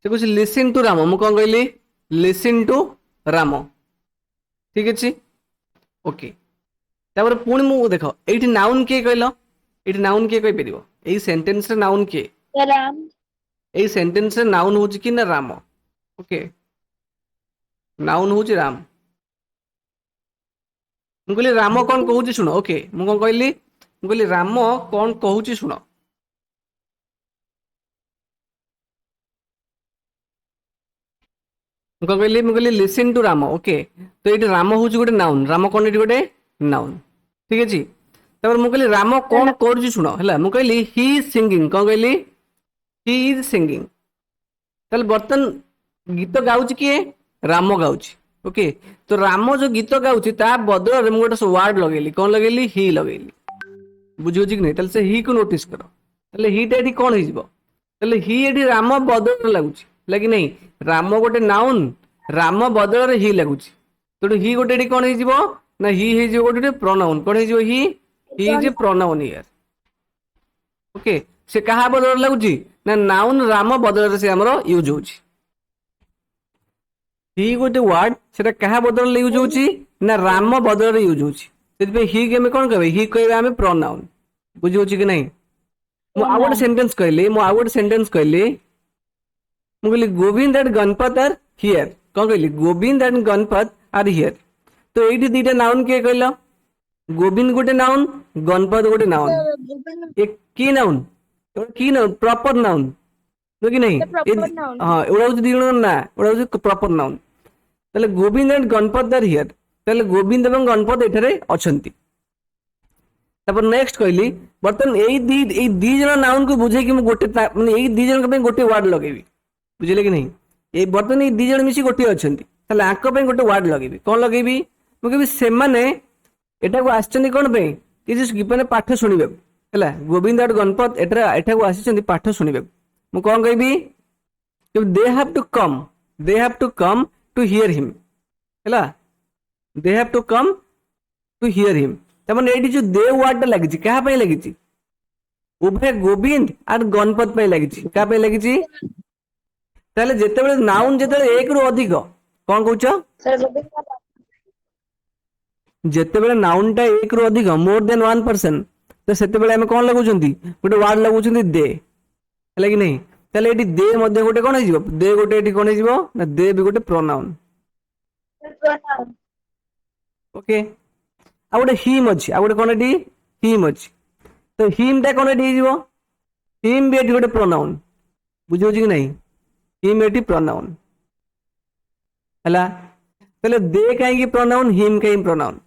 से कौन listen to Ram मु कौन कहली लिसन टू राम ठीक अच्छे ओके तापर पुणी मु देख ये नाउन किए कहल ये नाउन किए कहीपर यही सेन्टेन्स नाउन किए राम यही सेन्टेन्स नाउन हूँ कि ना राम ओके नाउन हूँ राम ମୁଁ କହିଲି ରାମ କଣ କହୁଛି ଶୁଣ ଓକେ ମୁଁ କଣ କହିଲି ମୁଁ କହିଲି ରାମ କଣ କହୁଛି ଶୁଣ ମୁଁ କହିଲି ଲିସନ୍ ଟୁ ରାମ ଓକେ ତ ଏଇଠି ରାମ ହଉଛି ଗୋଟେ ନାଉନ୍ ରାମ କଣ ଏଠି ଗୋଟେ ନାଉନ୍ ଠିକ ଅଛି ତାପରେ ମୁଁ କହିଲି ରାମ କଣ କରୁଛି ଶୁଣ ହେଲା ମୁଁ କହିଲି ହି ସିଙ୍ଗିଂ କଣ କହିଲି ହି ଇଜ ସିଙ୍ଗିଂ ତାହେଲେ ବର୍ତ୍ତମାନ ଗୀତ ଗାଉଛି କିଏ ରାମ ଗାଉଛି ओके तो राम जो गीत गाउची ता बदल में गोटे वर्ड लगेली कौन लगेली ही लगेली बुझी कि नहीं ताले से ही को नोटिस कर ताले ही टा कौन हो ताले ही एठी राम बदल लगुच लगी नहीं राम गोटे नाउन राम बदल ही लगुच तो ही गोटे कौन हो ना ही गोटे प्रोनाउन कौन हो he is a pronoun here okay से कहा बदल लगुच ना नाउन राम बदल से हमर यूज होची ही गोटे वर्ड सेटा क्या बदल यूज होची ना राम बदल यूज होची ही के कौन कहे ही कहे आम प्रोनाउन बुझी कि नहीं मु आउ गोटे सेंटेंस कहली मु आउ गोटे सेंटेंस कहली मु कहली Govind and Ganpat are here कौन कहली Govind and Ganpat are here तो ये दीटा नाउन किए कहल गोविंद गोटे नाउन गणपत गोटे नाउन एक की नाउन प्रॉपर नाउन कि नहीं हाँ एवढा दी ना एवढा प्रॉपर नाउन ताले Govind and Ganpat are here ताले गोविंद एवं गणपत एठारे अछंती तापर नेक्स्ट कहली बर्तन एई दी जन नाउन को बुझे कि मु गोटे माने एई दी जन पे गोटे वर्ड लगेबी बुझिले कि नहीं ए बर्तन एई दी जन मिसी गोटे अछंती ताले आंक पे गोटे वर्ड लगेबी कोन लगेबी मु कहबी से माने एटा को आछंती कोन पे कि जे माने पाठ सुनिबे हला गोविंद एंड गणपत एटा को आछंती पाठ सुनिबे मु कोन कहबी कि they have to come to here him हैला they have to come to here him तमने एडी जो दे वर्ड लागिची कहा पे लागिची उभय गोविंद और गणपत पे लागिची कहा पे लागिची ताले जेतेबेले नाउन जेतेबेले एक रु अधिक कोन कहउछ जेतेबेले नाउन टा एक रु अधिक मोर देन 1% तो सेतेबेले हम कोन लागुचंती गोटे वर्ड लागुचंती दे हैला कि नहीं ताले एडी दे मध्ये गोटे कोन हिजो दे गोटे एडी कोन हिजो ना दे भी गोटे प्रोनाउन ओके आ गोटे हिम अछि आ गोटे कोन एडी हिम अछि तो हिम टा कोन एडी हिजो हिम भी एडी गोटे प्रोनाउन बुझो कि नहीं हिम एडी प्रोनाउन हैला ताले दे काहे कि प्रोनाउन हिम काहे प्रोनाउन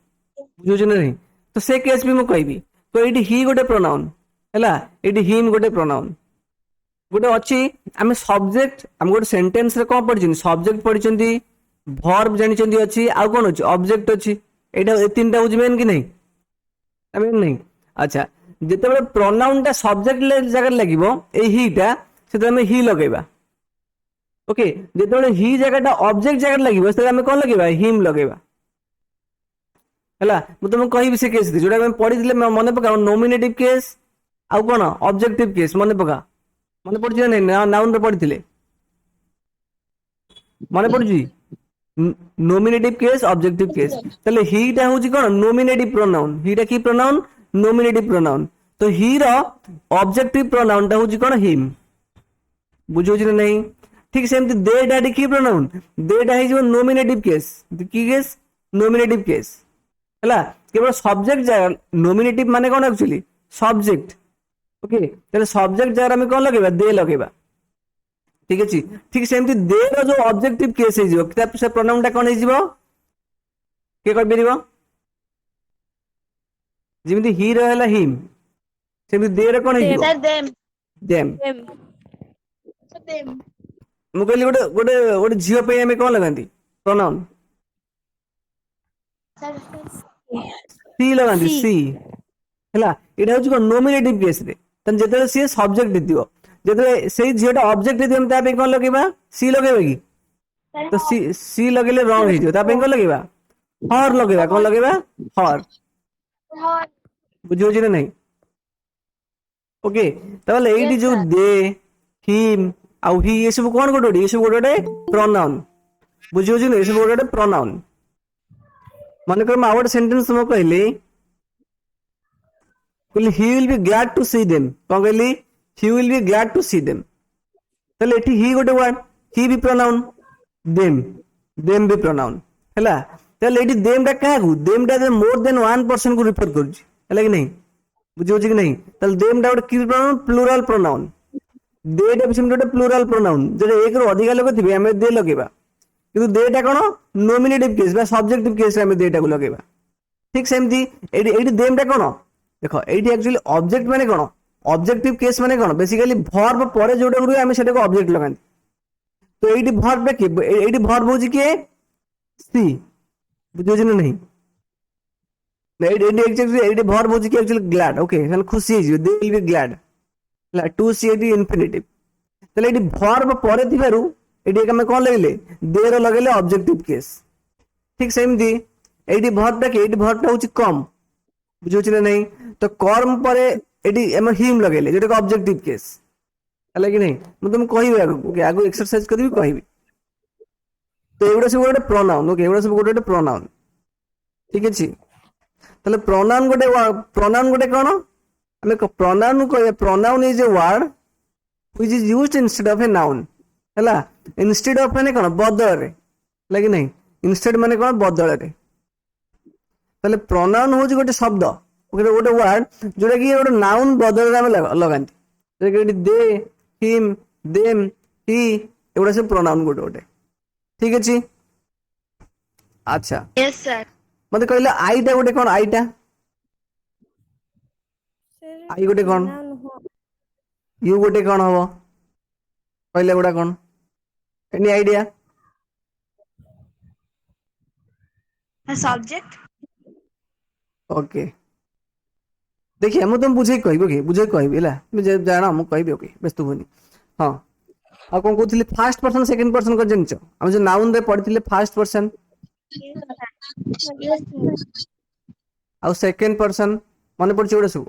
बुझो नहीं तो से केस भी मु कहबी तो एडी ही गोटे प्रोनाउन हैला एडी हिम गोटे प्रोनाउन गोटे अच्छी आम सब्जेक्ट आम गोटे सेंटेंस रे कौन पढ़ी सब्जेक्ट पढ़ी वर्ब जानी अच्छी आउ कौन अच्छी ऑब्जेक्ट अच्छी ये तीन टा मेन कि नहीं मेन नहीं अच्छा जिते प्रोनाउन टा सब्जेक्ट जगह लगे हीटा से ही लगेगा ओके जिते ही जगह ऑब्जेक्ट जगह लगे से कौन लगेगा हिम लगेगा है मुझे तुमको कहि से केस जोटा पढ़ी मन पका नॉमिनेटिव केस आउ कौन ऑब्जेक्टिव केस मन पका मन पड़ी नहीं नाउन पढ़ी मन पड़ी नॉमिनेटिव केस ऑब्जेक्टिव केस ताले हीटा हूँ कौन नॉमिनेटिव प्रोनाउन हीटा की प्रोनाउन नॉमिनेटिव प्रोनाउन तो ही रो ऑब्जेक्टिव प्रोनाउन टा हूँ कौन हिम बुझो नहीं ठीक सेमती देटा की प्रोनाउन देटा है नॉमिनेटिव केस की केस नॉमिनेटिव केस है केवल सब्जेक्ट जगह नॉमिनेटिव माने कौन एक्चुअली सब्जेक्ट ओके ताले सब्जेक्ट जगह में कौन लगेगा दे लगेगा ठीक अच्छे ठीक सेमती दे रो जो ऑब्जेक्टिव केस है से प्रोनाउन टा कौन है के कहि परिबो जेमिति ही रहला हिम सेमिति दे रो कौन है देम मु कहली गोटे गोटे गोटे झियो पे हमें कौन लगाती प्रोनाउन सी लगाती सी हैला एटा होची कोन नॉमिनेटिव केस रे तन जेते सी सब्जेक्ट दियो जेते सेही झियोटा ऑब्जेक्ट दियो ता पे कोन लगेबा सी लगेबा की तो सी लगेले रॉन्ग हिजो ता पे कोन लगेबा हर लगेबा कोन लगेबा हर बुझियो जे नहीं ओके तबले एडी जो दे हिम आउ ही ये सब कौन गोटे ये सब गोटे प्रोनाउन बुझी होची ये सब गोटे प्रोनाउन मन कर मैं गोटे सेंटेंस तुम कहली he will be glad to see them कौन कहली he will be glad to see them ताले एठी ही गोटे वर्ड ही भी प्रोनाउन देम भी प्रोनाउन हैला ताले एठी देम टा काहा को देम टा मोर देन वन पर्सन को रिफर करूची हैला कि नहीं बुझी होची कि नहीं ताले देम टा गोटे की प्रोनाउन प्लुरल प्रोनाउन दे टा भी गोटे प्लुरल प्रोनाउन जेटा एक रो अधिक लोक थिबे हमें दे लगेबा किंतु दे टा कोन नोमिनेटिव केस बा सब्जेक्टिव केस रे हमें दे टा को लगेबा ठीक सेमती एठी एठी देम टा कोन देखो एठी एक्चुअली ऑब्जेक्ट माने कोन ऑब्जेक्टिव केस माने कोन बेसिकली वर्ब परे जोटा गुरु हमें सेटा को ऑब्जेक्ट लगांती तो एठी वर्ब टा के एठी वर्ब होची के सी बुझियो ना नहीं एठी वर्ब होची के एक्चुअली ग्लैड ओके हन खुशी है दे विल बी ग्लैड ला टू सी एटी इन्फिनिटिव तले एटी वर्ब परे थिबारु एटी हम कोन लगले देर लगले ऑब्जेक्टिव केस ठीक सेमती एटी वर्ब टा होची कम बुझियो ना नहीं तो कर्म परे एटी हम हिम लगले जेटा ऑब्जेक्टिव केस हला कि नहीं मैं तुम कहबे आगो आगो एक्सरसाइज करबी कहबी तो एगुडा सब गोटे प्रोनाउन ओके एगुडा सब गोटे प्रोनाउन ठीक अछि तले प्रोनाउन गोटे कोन हमें प्रोनाउन को pronoun is a word which is used instead of a noun हैला इंस्टेड ऑफ माने कोन बदल रे लागी नहीं इंस्टेड माने कोन बदल रे तले प्रोनाउन होज गोटे शब्द ओके गोटे वर्ड जोटा कि गोटे नाउन बदल रे हम लगांती जेके दे हिम देम ही एगुडा सब प्रोनाउन गोटे गोटे ठीक अछि अच्छा यस सर मते कहले आईटा गोटे कोन आईटा आई गोटे कौन यू गोटे कौन हम कहले गोटा कौन एनी आइडिया सब्जेक्ट ओके देखिए मैं तुम बुझे कहबो के बुझे कहबी हला मैं जाना मैं कहबी ओके व्यस्त होनी हां आ कोन कहथले फर्स्ट पर्सन सेकंड पर्सन को जानछ हम जो नाउन रे पढ़िथिले फर्स्ट पर्सन आ सेकंड पर्सन माने पड़छ ओडा सब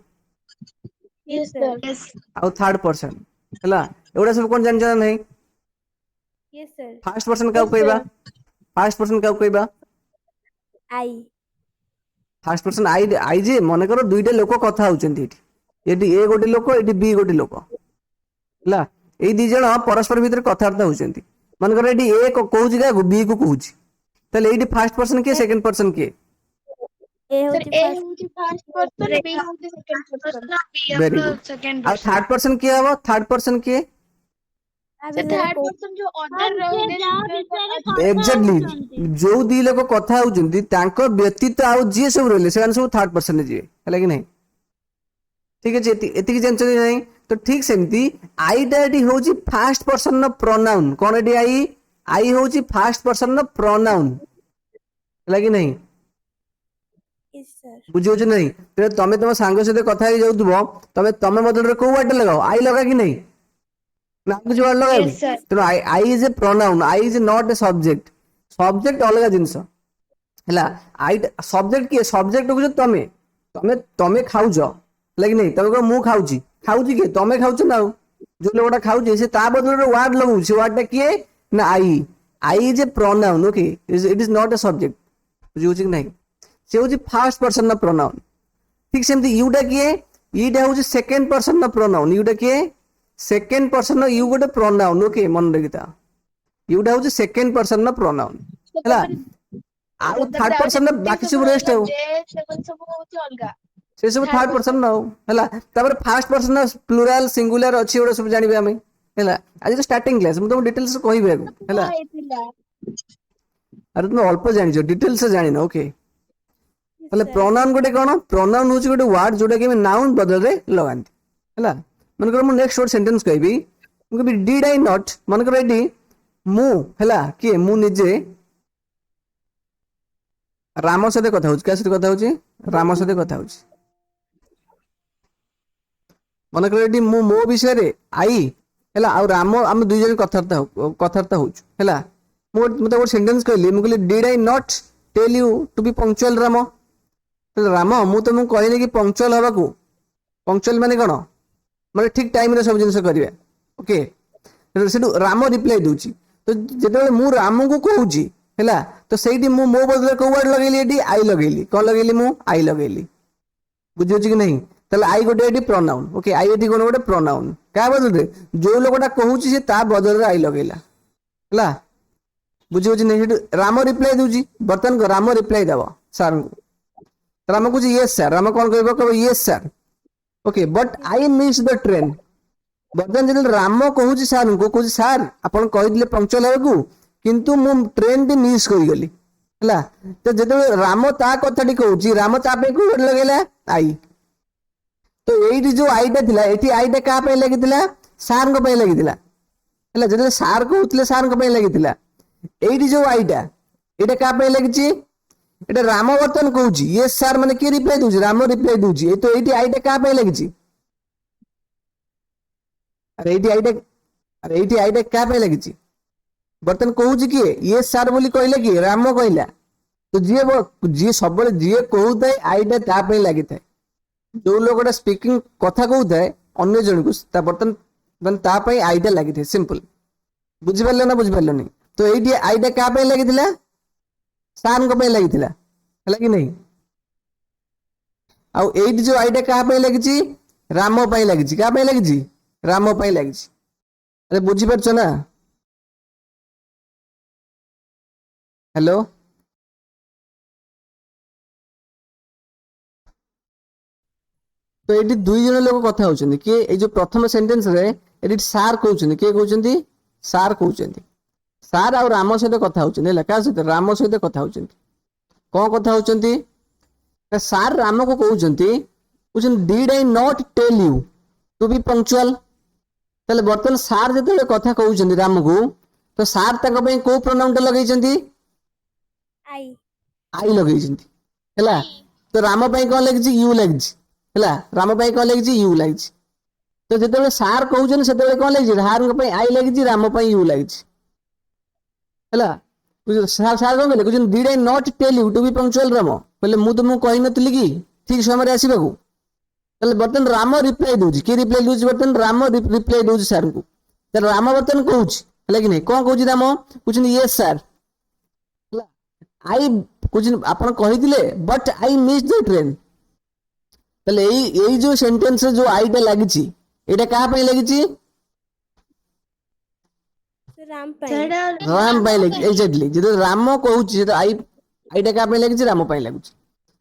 यस सर आ थर्ड पर्सन हला एवडा सब कोन जानछ नहीं यस सर फर्स्ट पर्सन का कहबा फर्स्ट पर्सन का कहबा आई फर्स्ट पर्सन आई जे मन करो दुईटा लोक कथा होचंती एटी ए गोटे लोक एटी बी गोटे लोक हला ए दी जण परस्पर भीतर कथार्थ होचंती मन करो एटी ए को कहूची का बी को कहूची तले एटी फर्स्ट पर्सन के सेकंड पर्सन के ए होची फर्स्ट पर्सन बी होची सेकंड पर्सन वेरी गुड और थर्ड पर्सन के हबो थर्ड पर्सन के थर्ड पर्सन जो अदर रहले एग्जैक्टली जो दी लोक कथा होचंती तांको व्यतीत आउ जे सब रहले से सब थर्ड पर्सन ने जे हला कि नहीं ठीक है एति की जानछनी नहीं तो ठीक सेमती आईटा एटी होची फर्स्ट पर्सन न प्रोनाउन कोन एटी आई होची फर्स्ट पर्सन न प्रोनाउन हला कि नहीं यस सर बुझियो छ नहीं तो तमे तम सांग सहित कथा ही जाउतबो तमे बदल रे को वर्ड लगाओ आई लगा कि नहीं ना कुछ वर्ड लगाओ तो I is a pronoun I is not a subject subject अलग जिंस हला आई सब्जेक्ट की सब्जेक्ट को तमे तमे तमे खाउ छ लागी नहीं तमे को मु खाउची के तमे खाउछ ना जो लोगटा खाउची से ता बदल रे वर्ड लगाउ से वर्ड टा किए ना I is a pronoun okay it is not a subject बुझियो छ नहीं से होची फर्स्ट पर्सन ना प्रोनाउन ठीक सेमती यूटा किए ईटा होची सेकंड पर्सन ना प्रोनाउन यूटा किए सेकंड पर्सन ना यू गोटे प्रोनाउन ओके मन रखिता यूटा होची सेकंड पर्सन ना प्रोनाउन हला आउ थर्ड पर्सन ना बाकी सब रेस्ट हो सब होची अलगा से सब थर्ड पर्सन ना हला तबर फर्स्ट पर्सन ना प्लुरल सिंगुलर अछि ओडा सब जानिबे हमें हला आज तो स्टार्टिंग क्लास हम तो डिटेल्स कहबे हला अरे तुम अल्प जानि जो डिटेल्स जानि ना ओके ताले प्रोनाउन गोटे कोन प्रोनाउन होची गोटे वर्ड जोटा कि नाउन बदल रे लगांती हला मन कर मु नेक्स्ट वर्ड सेंटेंस कहबी मु कहबी डिड आई नॉट मन कर एडी मु हला के मु निजे राम सहित कथा होची क्या सहित कथा होची राम सहित कथा होची मन कर एडी मु मो विषय रे आई हला आ राम हम दुई जन कथार्थ होछु हला मु मते वो सेंटेंस कहली मु कहली did I not tell you to be punctual Ram Ram मु तुमको कहली कि पंक्चुअल हवा को पंक्चुअल माने कोन माने ठीक टाइम रे सब जिंस करिवे ओके सेठू राम रिप्लाई दूची तो जेते मु राम को कहूची हैला तो सेठी मु मो बदले को वर्ड लगेली एटी आई लगेली कोन लगेली मु आई लगेली बुझियो कि नहीं ताले आई गोटे एटी प्रोनाउन ओके आई एटी कोन गोटे प्रोनाउन का बदले जो लोकटा कहूची से ता बदले आई लगेला हैला बुझियो कि नहीं राम रिप्लाई दूची बर्तन को राम रिप्लाई दबो सर को राम कहूची यस सर राम कोन कहबो yes sir okay but I miss the train बर्तमान जो राम कहूँ सार को कहूँ सार आपन कहीदे पंक्चुअल हेकू किंतु मु ट्रेन टी मिस करगली है तो जो राम ता कथाटी कहूँ राम ताप को लगेगा आई तो ये जो आईटा थिला एठी आईटा क्या लगी सार लगी है जो सार कहते सार लगी ये जो आईटा ये क्या लगी ये राम बर्तन कहूँ ये सार मैंने किए रिप्लाई दूसरी राम रिप्लाई दूसरी तो ये आईटा क्या लगी अरे एटी आईटा क्या लगी बर्तन कहूँ किए ये सार बोली कहले कि राम कहला तो जी सब जी कहूए आईटा ताप लगी था जो लोगटा स्पीकिंग कथा कहूए अन्य जन को बर्तन मान आईटा लगी थे सिंपल बुझिपार ना बुझिपार नहीं तो ये आईटा क्या लगी सार लगी है कि नहीं आउ जो आईटा क्या लगी राम लगी क्या लगी राम लगी अरे बुझीपार ना हेलो तो ये दुई जन लोग कथा होचंदी कि ए जो प्रथम सेंटेंस रे एडी सार कहउचंदी के कहउचंदी सार कहउचंदी सार और राम सहित कथा होचंदी हैला का सहित राम सहित कथा होचंदी कोन कथा होचंदी सार राम को कहउचंदी did I not tell you to be punctual ताले बर्तन सार जेते कथा कहउचंदी राम को तो सार तक पे को प्रोनाउन लगे आई आई लगे हैला तो राम पे कौन लगी यू लगी हैला राम पे कौन लगी यू लगी तो जेते सार कहउचन सेते कौन लगी सार पे आई लगी राम पे यू लगी हैला सार सार कौन कहले कहउचन did I not tell you to be punctual Ram कहले मु तुमको कहि नथली कि ठीक समय रे आसीबाकू ताले बर्तन राम रिप्लाई दूची के रिप्लाई दूची बर्तन राम रिप्लाई दूची सार को तो राम बर्तन कहउची हैला कि नहीं कौन कहउची राम कहउचन यस सर आई कुछ आपन कहिदिले but I miss the train तले एई जो सेंटेंस जो आईटा लागिची एटा कहा पे लागिची राम पाई राम पे लागी एग्जैक्टली जे राम कहूची तो आईटा कहा पे लागिची राम पे लागुची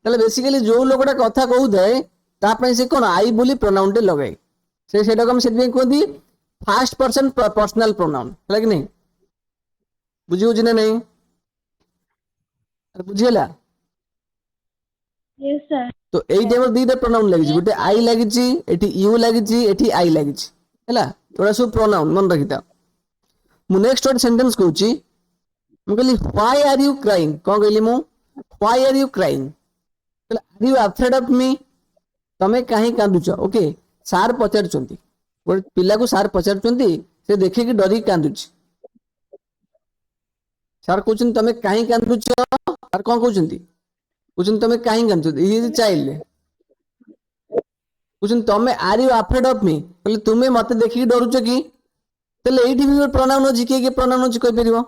तले बेसिकली जो लोगटा कथा कहउथाय ता पे से कोन आई बोली प्रोनाउन टे लगाए से सेटा कम से कहती फर्स्ट पर्सन पर्सनल प्रोनाउन है कि नहीं बुझियो जे नहीं बुझेला यस सर तो एई टाइम दीटा प्रोनाउन लागिची गोटे आई लागिची एठी यू लागिची एठी आई लागिची हैला एटा सब प्रोनाउन मन रखिता मु नेक्स्ट वर्ड सेंटेंस कहूची मु कहली व्हाई आर यू क्राइंग कोन कहली मु why are you crying are you afraid of me तमे काहे कांदुच ओके सार पचारचंती गोटे पिला को सार पचारचंती से देखि कि डरी कांदुची सार कहउछन तमे काहे कांदुच सार कोन कहउछंती कहउछन तमे काहे कांदुच ही इज चाइल्ड कहउछन तमे are you afraid of me कहले तुमे मते देखि डरुच कि तले एठी भी प्रोनाउन अछि के प्रोनाउन अछि कहि परिबो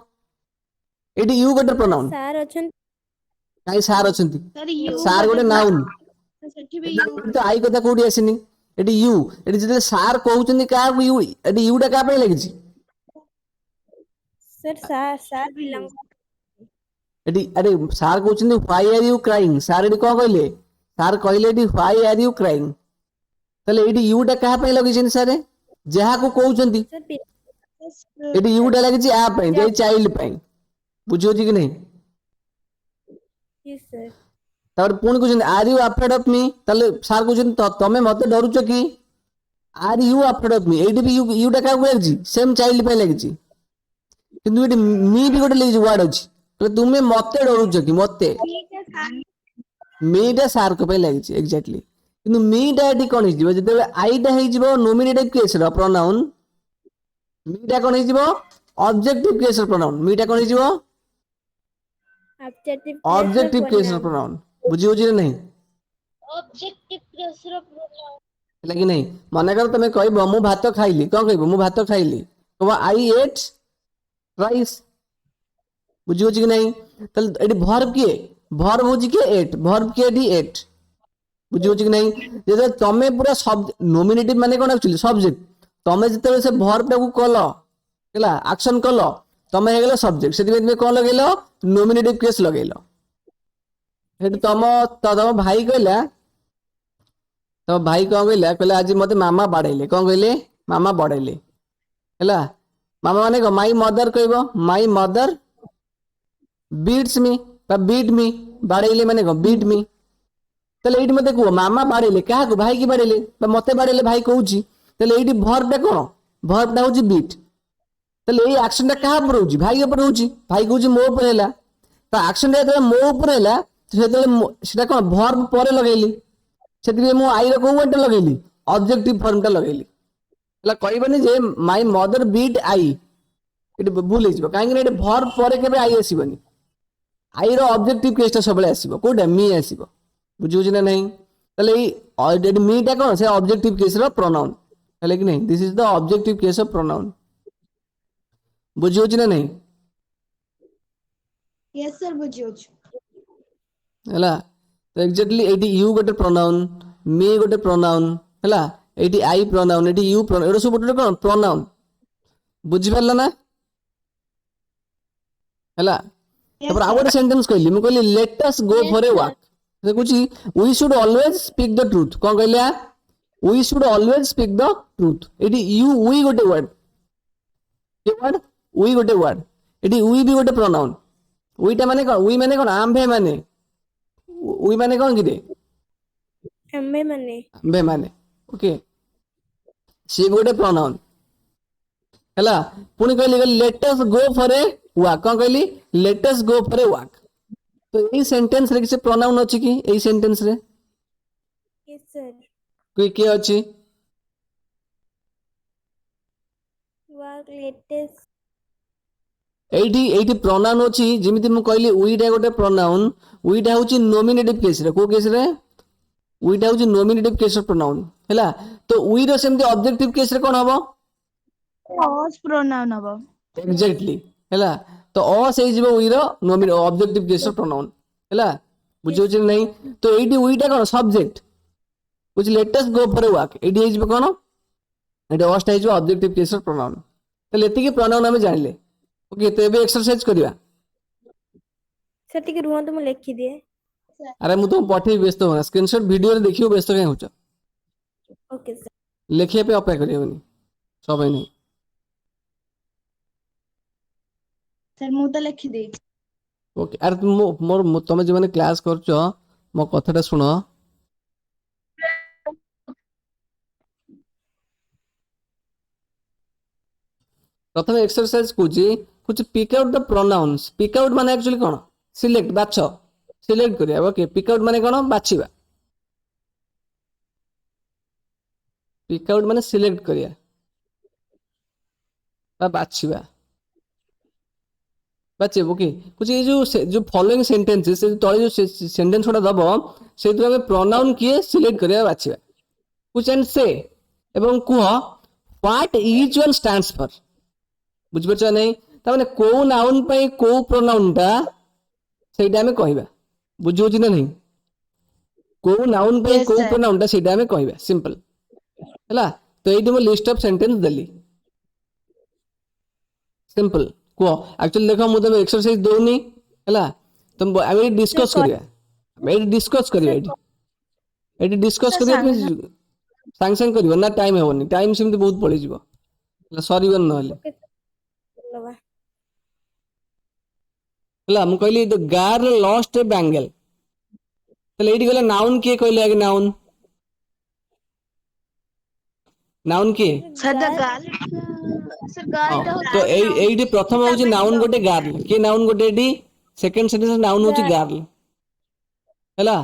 एठी यू गोटे प्रोनाउन सार अछन काई सार अछंती सर यू सार गोटे नाउन सेठी भी यू तो आई कथा कोडी आसिनी एठी यू एठी जे सार कहउछंती का यू एठी यूटा का पे लागिची सर सार सार बिलंग एटी अरे सार कहउछंती why are you crying sir एटी को कहले सार कहले एटी व्हाई आर यू क्राइंग तले एटी यूटा का पे लगिछन सारे जहा को कहउछंती सर एटी यूटा लागिची आ पे जे चाइल्ड पे बुझियो जी कि नहीं यस सर तापर पुणी कहउछंती are you afraid of me तले सार कहउछंती तमे मते डरुच कि are you afraid of me एटी भी यूटा का लागिची सेम चाइल्ड पे लागिची किंतु एटी मी भी गोटे लागिची वर्ड अछि तो तुमे मते डरुच कि मते मीटा सार को पे लागिची एग्जैक्टली किंतु मीटा एटी कोन हिजिबो जते आईटा हिजिबो नोमिनेटिव केस रो प्रोनाउन मीटा कोन हिजिबो ऑब्जेक्टिव केस रो प्रोनाउन मीटा कोन हिजिबो ऑब्जेक्टिव केस रो प्रोनाउन बुझियो जी नहीं ऑब्जेक्टिव प्रेशर प्रोनाउन लगी नहीं मन कर तमे कहबो मु भात खाइली कोन कहबो मु भात खाइली कहबो आई एट राइस बुझी होची कि नहीं ताले एडी वर्ब किए वर्ब होची कि एट वर्ब किए एडी एट बुझी होची कि नहीं जे तमे पूरा सब नोमिनेटिव माने कोन एक्चुअली सब्जेक्ट तमे जते से वर्ब टाकू कलो हला एक्शन कलो तमे हे गेलो सब्जेक्ट सेति में कोन लगेलो नोमिनेटिव केस लगेलो हेतु तम भाई कहला तो भाई कौन कहला कहला आज मते मामा बाड़ेले कौन कहले मामा बाड़ेले हला मामा माने को माई मदर कहबो माई मदर बीट्स मी बा बीट मी बाड़ेले माने को बीट मी तले एठी मते को मामा बाड़ेले काहा को भाई की बाड़ेले बा मते बाड़ेले भाई कहूची तले एठी वर्ब टा कोन वर्ब टा होची बीट तले एई एक्शन टा काहा पर होची भाई ऊपर होची भाई कहूची मो ऊपर हैला तो एक्शन टा मो ऊपर हैला सेते सेटा कोन वर्ब परे लगेली सेति मो आई रो को वर्ड लगेली ऑब्जेक्टिव फॉर्म टा लगेली हला कहबनी जे माय मदर बीट आई एटी भूल हिजबो काहे कि एटी वर्ब परे केबे आई आसीबनी आई रो ऑब्जेक्टिव केस टा सबले आसीबो कोडा मी आसीबो बुझियो ना नहीं तले ऑलरेडी मी टा कोन से ऑब्जेक्टिव केस रो प्रोनाउन हले कि नहीं this is the objective case of pronoun बुझियो ना नहीं यस सर बुझियो हला तो एक्जेक्टली एटी यू गोटे प्रोनाउन मी गोटे प्रोनाउन हला एटी आई प्रोनाउन एटी यू प्रोनाउन एडो सब गोटे कोन प्रोनाउन बुझि परला ना हला तापर आ गोटे सेंटेंस कहली म कहली let us go for a walk देखुची we should always speak the truth कोन कहलिया we should always speak the truth एटी यू वी गोटे वर्ड के वर्ड वी गोटे वर्ड एटी वी भी गोटे प्रोनाउन वीटा माने कोन वी माने कोन आम्भे माने वी माने कोन किदे एम्बे माने आम्भे माने ओके सी गोटे प्रोनाउन हला पुनी कहली let us go for a walk कोन कहली let us go for a walk तो एई सेंटेंस रे किसे प्रोनाउन अछि कि एई सेंटेंस रे यस सर कोई के अछि वर्क लेटेस्ट एठी एठी प्रोनाउन अछि जेमिति मु कहली वीटा गोटे प्रोनाउन वीटा होछि नोमिनेटिव केस रे को केस रे वीटा होछि नोमिनेटिव केस ऑफ प्रोनाउन हला तो वी रो सेमति ऑब्जेक्टिव केस रे कोन हबो ऑस प्रोनाउन हबो एग्जैक्टली हला तो ऑस हे जिवो वी रो nominative objective case of pronoun हला बुझियो जे नहीं तो एठी वीटा कोन subject which let us go for a walk एडी हे जिवो कोन एडी ऑस हे जिवो ऑब्जेक्टिव केस ऑफ प्रोनाउन तो लेति के प्रोनाउन हम जानले ओके तो एबे एक्सरसाइज करिवा सर टिके रुहंतु म लिखि दिए अरे मु तो पठे व्यस्त हो स्क्रीनशॉट वीडियो रे देखियो व्यस्त के होछ ओके सर लेखिया पे अपेक्षा करियोनी सबे नहीं सर मु तो लिखि दे ओके अरे मोर तमे जे माने क्लास करछो मो कथाटा सुनो प्रथम एक्सरसाइज कुछ pick out the pronouns pick out माने एक्चुअली कोन सिलेक्ट बाछो सिलेक्ट करिया ओके पिक आउट माने कोन बाछिबा पिक आउट माने सिलेक्ट करिया बा बाछिबा बाछे ओके कुछ ये जो फॉलोइंग सेंटेंसेस से तळे जो सेंटेंस होडा दबो से तो हमें प्रोनाउन किए सिलेक्ट करिया बाछिबा कुछ एंड से एवं कुह what each one stands for बुझ परछ नहीं ताने को नाउन पे को प्रोनाउन टा सेटा हमें कहबा बुझो छी ना नहीं को नाउन पे Yes, को sir. प्रोनाउन टा सेटा हमें कहबा सिंपल हला तो एडी मो लिस्ट ऑफ सेंटेंस दली सिंपल को एक्चुअली देखो मु तबे एक्सरसाइज दोनी हला तुम आमे डिस्कस करिया आमे डिस्कस करिया एडी डिस्कस Sir, करिया सांग सांग सांग करियो ना टाइम हेवनी टाइम सिमते बहुत पड़ी जीवो सॉरी वन नहले ओके धन्यवाद हला मु कहली the girl lost A bangle तले एडी गला नाउन के कहले आगे नाउन नाउन के sir the girl sir girl तो तो एडी प्रथम होची नाउन गोटे गर्ल के नाउन गोटे एडी सेकंड सेंटेंस नाउन होची गर्ल हला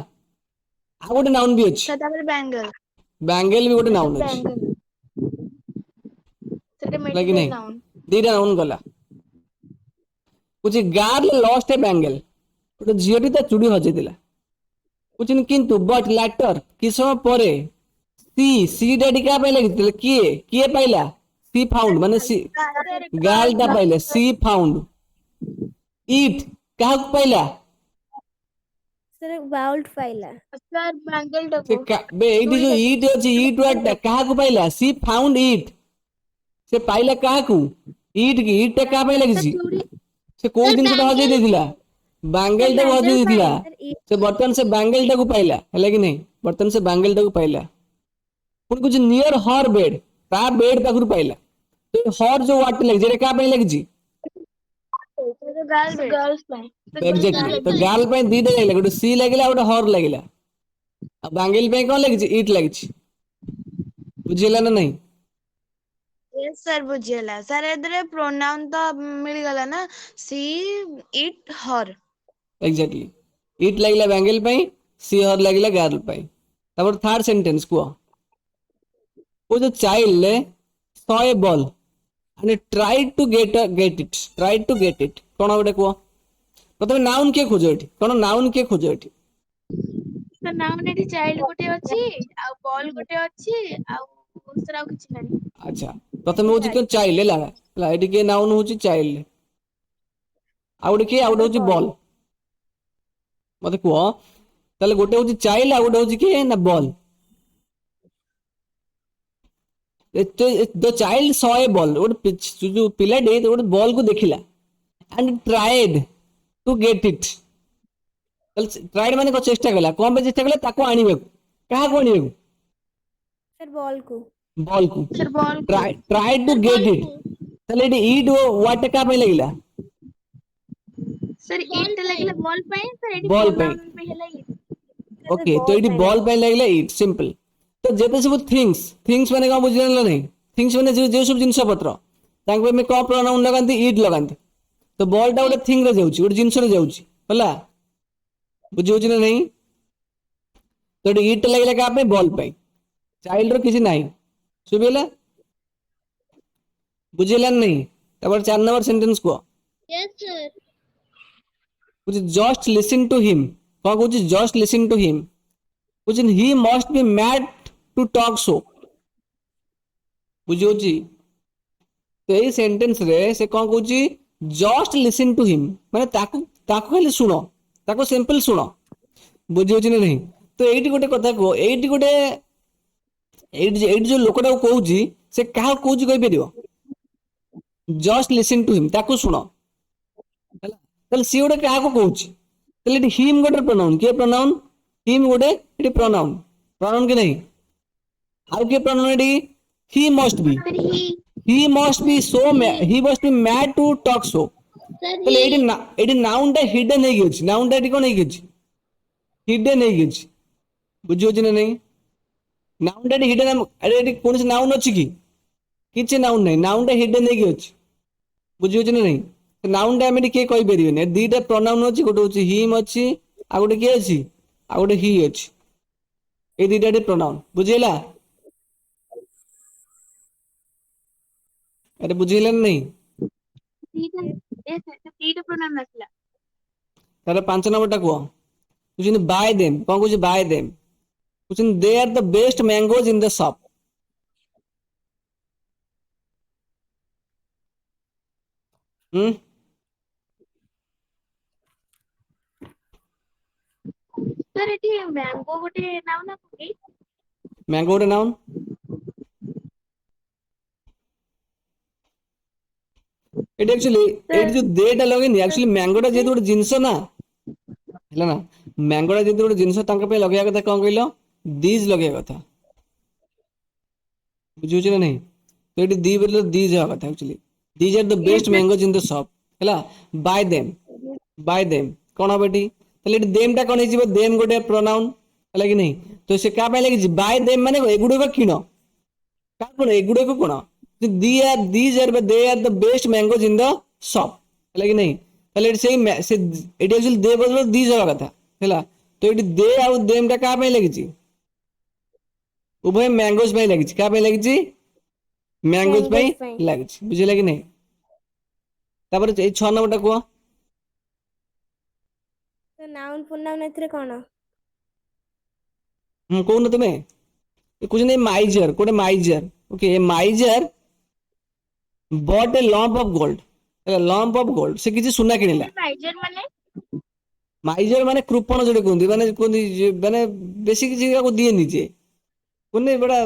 आ गोटे नाउन भी अछि सर तापर बैंगल बैंगल भी गोटे नाउन अछि बैंगल सर लगी मेडिकल नहीं नाउन दीटा नाउन गला कुछ गर्ल लॉस्ट ए बैंगल गोटे झियोटी ता चूड़ी हजे दिला कुछ किंतु बट लेटर कि समय परे सी सी डैडी का पे लगी किए किए पाइला सी फाउंड माने सी गर्ल टा पाइले सी फाउंड इट क्या पाइला सर बाउल्ट पाइला सर बैंगल से डको बे एटी जो इट अछि इट वर्ड टा क्या पाइला सी फाउंड इट से पाइला क्या को इट की इट टा क्या पाइला किसी चूड़ी से कोई दिन से हजे देथिला बैंगल टा हजे देथिला सर से बर्तन से बैंगल टा को पाइला है कि नहीं बर्तन से बैंगल टा को पाइला पुन कुछ नियर हर बेड ता बेड पाखरु पाइला तो हर जो वाट लग जे का पाइला किछि गर्ल्स में एग्जैक्टली तो गर्ल पे दीटा लागला गोटे सी लागला गोटे हर लागला आ बैंगल पे कोन लागिछि इट लागिछि बुझिला ना नहीं यस सर बुझिला सर एदरे प्रोनाउन तो मिल गला ना see it her exactly it लागला बैंगल पे सी हर लागला गर्ल पे तब थर्ड सेंटेंस को वो जो child saw a ball and tried to get it कोन गोटे को प्रथम नाउन के खोजो एठी कोन नाउन के खोजो एठी सर नाउन एठी चाइल्ड गोटे अछि आ बॉल गोटे अछि आ सर आ किछ नाही अच्छा प्रथम होची के चाइल्ड ला एठी के नाउन होची चाइल्ड आउड के आउड होची बॉल मते को ताले गोटे होची चाइल्ड आ गोटे होची के ना ball the child saw a ball गोटे जो पिला डे गोटे बॉल को देखिला and tried to get it tried माने को चेष्टा कला कोन पे चेष्टा कला ताको आनिबे कहा को आनिबे सर बॉल को sir ball tried to get it ताले इट व्हाट का पे लागिला सर इट लागला बॉल पे सर एठी बॉल पे प्रोनाउन पे हैला इट ओके तो इट बॉल पे लागिला इट सिंपल तो जेते सब थिंग्स माने का बुझिला नहीं थिंग्स माने जे सब जिंस पत्र तांक पे में को प्रोनाउन लगांती इट लगांती तो बॉल टा गोटे थिंग रे जाउची गोटे जिंस रे जाउची होला बुझि होची ना नहीं तो इट लागला का पे बॉल पे चाइल्ड रो किछि नाही सुबेला बुझिला नहीं तबर 4 नंबर सेंटेंस को यस सर कुछ जस्ट लिसन टू हिम को कुछ जस्ट लिसन टू हिम कुछ he must be mad to talk so बुझि होची तो এই सेंटेंस रे से कोन कहूची जस्ट लिसन टू हिम माने ताको खाली सुनो ताको सिंपल सुनो बुझि होची ना नहीं तो एठी गोटे कथा को एठी गोटे एठी जो लोकटा कहूची से काहा कहूची कहि परियो जस्ट लिसन टू हिम ताको सुनो हला तले सी गोटे काहा को कहूची तले एठी हिम गोटे प्रोनाउन के प्रोनाउन हिम गोटे एठी प्रोनाउन के नहीं आउ के प्रोनाउन एठी ही must B he must be so mad he must be mad to talk so तले एडी नाउन टा हिडन हे गेछ नाउन टा एडी कोन हे गेछ हिडन हे गेछ बुझियो छी ना नहीं नाउन टा हिडन अरे एडी कोन से नाउन अछि की किछ नाउन नहीं नाउन टा हिडन हे गेछ बुझियो छी ना नहीं नाउन टा एडी के कहि परियो ने दीटा प्रोनाउन अछि गोटे अछि हिम अछि आ गोटे के अछि आ गोटे ही अछि ए दीटा दे प्रोनाउन बुझिला अरे बुझिला नहीं एटा प्रोनाउन नसला तारे 5 नंबर टा को कुछ बाय देम कोन कुछ बाय देम कुछ they are the best mangoes in the shop sir एठी मैंगो गोटे नाउन आकी मैंगो गोटे नाउन एटी एक्चुअली एटी जो देटा लगेनी एक्चुअली मैंगोटा जेतु गोटे जिंस ना हैला ना मैंगोटा जेतु गोटे जिंस तांका पे लगेया कथा कोन कहलो दीज लगेया कथा बुझियो छी ना नहीं तो एटी दी बोले दीज है कथा actually these are the best mangoes in the shop हैला बाय देम कोन बेटी तले एटी देम टा कोन हिजिबो देम गोटे प्रोनाउन हैला कि नहीं तो से का पे लागि बाय देम माने एगुडो को किनो का कोन एगुडो को कोन these are they are the best mangoes in the shop हैला कि नहीं तले से एटी एक्चुअली दे बदलो दीज हवा कथा हैला तो एटी दे आ देम टा का पे लागि छी उभय मैंगोज पे लागि छी का पे लागि छी मैंगोज पे लागि छी बुझिला कि नहीं तापर ए 6 नंबर टा को तो नाउन प्रोनाउन एथरे कोन कोन तुमे कुछ नहीं माइजर कोटे माइजर okay माइजर bought a lump of gold, ହେଲା lump of gold, ସେ କିଛି ସୁନା କିଣିଲା। ମାଇଜର ମାନେ ମାଇଜର ମାନେ କୃପଣ ଯୋଉଟା କୁହନ୍ତି, ମାନେ କୁହନ୍ତି ମାନେ ବେଶୀ କିଛି କାହାକୁ ଦିଏନି ଯେ, କୁହନି ବड़ा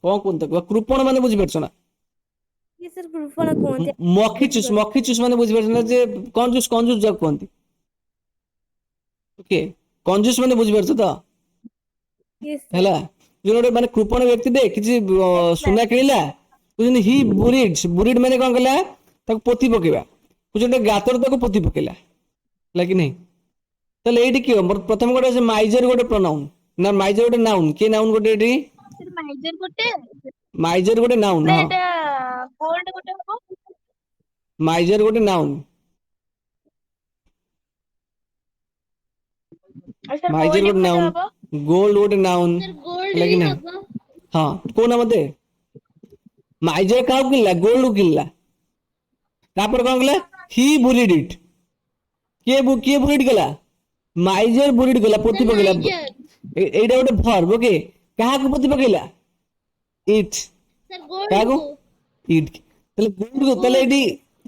କଣ କୁହନ୍ତି ତାକୁ, କୃପଣ ମାନେ ବୁଝିପାରୁଛ ନା? ये सर कृपण कुहते ମଖିଚୁସ୍ ମାନେ ବୁଝିପାରୁଛ ନା, ଯେ କଞ୍ଜୁସ୍ ଯାକୁ କୁହନ୍ତି। ଓକେ, କଞ୍ଜୁସ୍ ମାନେ ବୁଝିପାରୁଛ ତ? ये ହେଲା, ଯୋଉ ଗୋଟେ ମାନେ କୃପଣ ବ୍ୟକ୍ତିଟେ କିଛି ସୁନା କିଣିଲା, କହୁଛନ୍ତି ହି ବୁରିଡ୍ ମାନେ କଣ କଲା, ତାକୁ ପୋତି ପକେଇବା, କହୁଛନ୍ତି ଗୋଟେ ଗାତରେ ତାକୁ ପୋତି ପକେଇଲା, ହେଲା କି ନାହିଁ? ତାହେଲେ ଏଇଠି କିଏ ପ୍ରଥମ ଗୋଟେ ଅଛି ମାଇଜର ଗୋଟେ ପ୍ରନାଉନ, ନା ମାଇଜର ଗୋଟେ ନାଉନ, କିଏ ନାଉନ ଗୋଟେ ଏଠି? ସାର୍ ମାଇଜର ଗୋଟେ ମାଇଜର ଗୋଟେ ନାଉନ, ହଁ ଏଇଟା ଗୋଲ୍ଡ ଗୋଟେ ହବ। ମାଇଜର ଗୋଟେ ନାଉନ, ଆଉ ସାର୍ ମାଇଜର ଗୋଲ୍ଡ ଗୋଟେ ଗୋଟେ ନାଉନ, ହବ। ଗୋଲ୍ଡ ଗୋଟେ ନାଉନ, ଗୋଲ୍ଡ ହେଲା କି ନାହିଁ? ହଁ କହୁନା ମତେ, ମାଇଜର କାହାକୁ କିଣିଲା? ଗୋଲ୍ଡ କୁ କିଣିଲା। ତାପରେ କଣ କଲା? ହି ବୁରିଡ୍ ଇଟ୍, କିଏ ବୁରିଡ୍ କଲା? ମାଇଜର ବୁରିଡ୍ କଲା, ପୋତି ପକେଇଲା। ଏଇଟା ଗୋଟେ ଭର୍ବ, ଓକେ, କାହାକୁ ପୋତି ପକେଇଲା? ଇଟ୍, କାହାକୁ? ଇଟ୍। ତାହେଲେ ଗୋଲ୍ଡ କୁ, ତାହେଲେ ଏଠି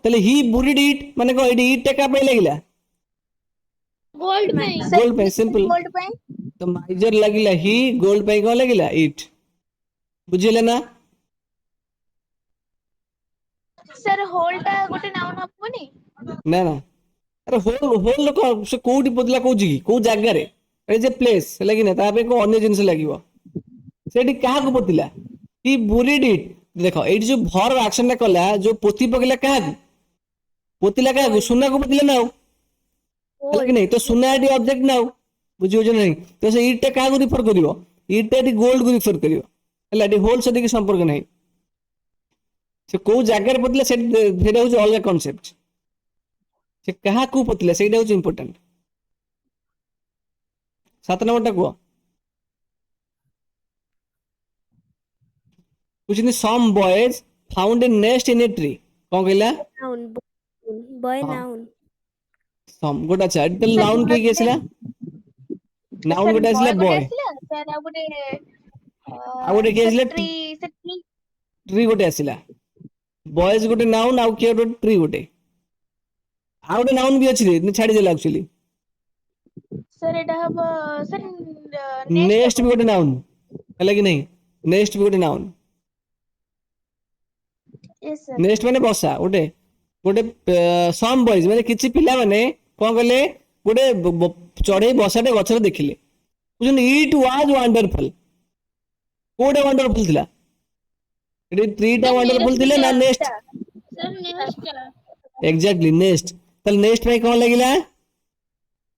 ତାହେଲେ ହି ବୁରିଡ୍ ଇଟ୍ ମାନେ କଣ, ଏଠି ଇଟ୍ ଟା କାହା ପାଇଁ ଲାଗିଲା? ଗୋଲ୍ଡ ଗୋଲ୍ଡ ପାଇଁ, ସିମ୍ପଲ। ଗୋଲ୍ଡ ପାଇଁ ତ ମାଇଜର ଲାଗିଲା ହି, ଗୋଲ୍ଡ ପାଇଁ କଣ ଲାଗିଲା? ଇଟ୍। ବୁଝିଲେ ନା? ସାର୍ ହୋଲ୍ ଟା ଗୋଟେ ନାଉନ ହବନି? ନା ନା, ଆରେ ହୋଲ୍ ଲୋକ ସେ କୋଉଠି ପୋତିଲା କହୁଛି କି, କୋଉ ଜାଗାରେ, ଏ ଯେ ପ୍ଲେସ୍, ହେଲା କି ନା, ତା ପାଇଁ କଣ ଅନ୍ୟ ଜିନିଷ ଲାଗିବ। ସେଠି କାହାକୁ ପୋତିଲା? ହି ବୁରିଡ୍ ଇଟ୍। ଦେଖ ଏଇଠି ଯୋଉ ଭର୍ବ ଆକ୍ସନ ଟା କଲା, ଯୋଉ ପୋତି ପକେଇଲା କାହାକୁ? ପୋତିଲା କାହାକୁ? ସୁନାକୁ ପୋତିଲା ନା ଆଉ, ହେଲା କି ନାହିଁ? ତ ସୁନା ଏଠି ଅବଜେକ୍ଟ ନା ଆଉ, ବୁଝିପାରୁଛ ନା ନାହିଁ? ତ ସେ ଇଟ୍ ଟା କାହାକୁ ରିଫର କରିବ? ଇଟ୍ ଟା ଏଠି ଗୋଲ୍ଡ କୁ ରିଫର କରିବ, ହେଲା। ଏଠି ହୋଲ୍ ସହିତ କିଛି ସମ୍ପର୍କ ନାହିଁ। ସେ କୋଉ ଜାଗାରେ ପୋତିଲା ସେଇଟା ହଉଛି ଅଲଗା କନସେପ୍ଟ। ସେ କାହାକୁ ପୋତିଲା ସେଇଟା ହଉଛି ଇମ୍ପୋର୍ଟାଣ୍ଟ। 7 ନମ୍ବର ଟା କୁହ। କହୁଛନ୍ତି some boys found a nest in a tree, କଣ କହିଲା? नाउन बॉय ହଁ नाउन some ଗୋଟେ ଅଛି, ଏଠି ତାହେଲେ ନାଉନ କିଏ କିଏ ଆସିଲା? ନାଉନ ସାର୍ ଗୋଟେ ଆସିଲା ବୟ ଗୋଟେ ବୟ, ଆସିଲା, ସାର୍ ଆଉ ଗୋଟେ ଆଉ ଗୋଟେ କିଏ ଆସିଲା? Tree, sir tree. ଟ୍ରି ଗୋଟେ ଆସିଲା। ବଏଜ ଗୋଟେ ନାଉନ, ଆଉ କିଏ ଗୋଟେ ଟ୍ରି ଗୋଟେ, ଆଉ ଗୋଟେ ନାଉନ ବି ଅଛି ରେ, ଛାଡିଦେଲା ଆକ୍ଚୁଆଲି। ସାର୍ ଏଇଟା ହବ ସାର୍ ନେକ୍ସଟ ହବ। ବି ଗୋଟେ ନାଉନ, ହେଲା କି ନାହିଁ? ନେକ୍ସଟ ବି ଗୋଟେ ନାଉନ। Yes sir. ନେକ୍ସଟ ମାନେ ବସା, ଗୋଟେ ସମ୍ ବଏଜ ମାନେ କିଛି ପିଲାମାନେ କଣ କଲେ? ଗୋଟେ ଚଢେଇ ବସାଟେ ଗଛରେ ଦେଖିଲେ, ବୁଝୁଛନ୍ତି? ଇଟ୍ ୱାଜ ୱାଣ୍ଡରଫୁଲ। କୋଉଟା ୱାଣ୍ଡରଫୁଲ ଥିଲା? ଏଠି ଟ୍ରିଟା ୱାଣ୍ଡରଫୁଲ ଥିଲା ନା next? Sir next exactly next. ତାହେଲେ ନେକ୍ସଟ ପାଇଁ କଣ ଲାଗିଲା?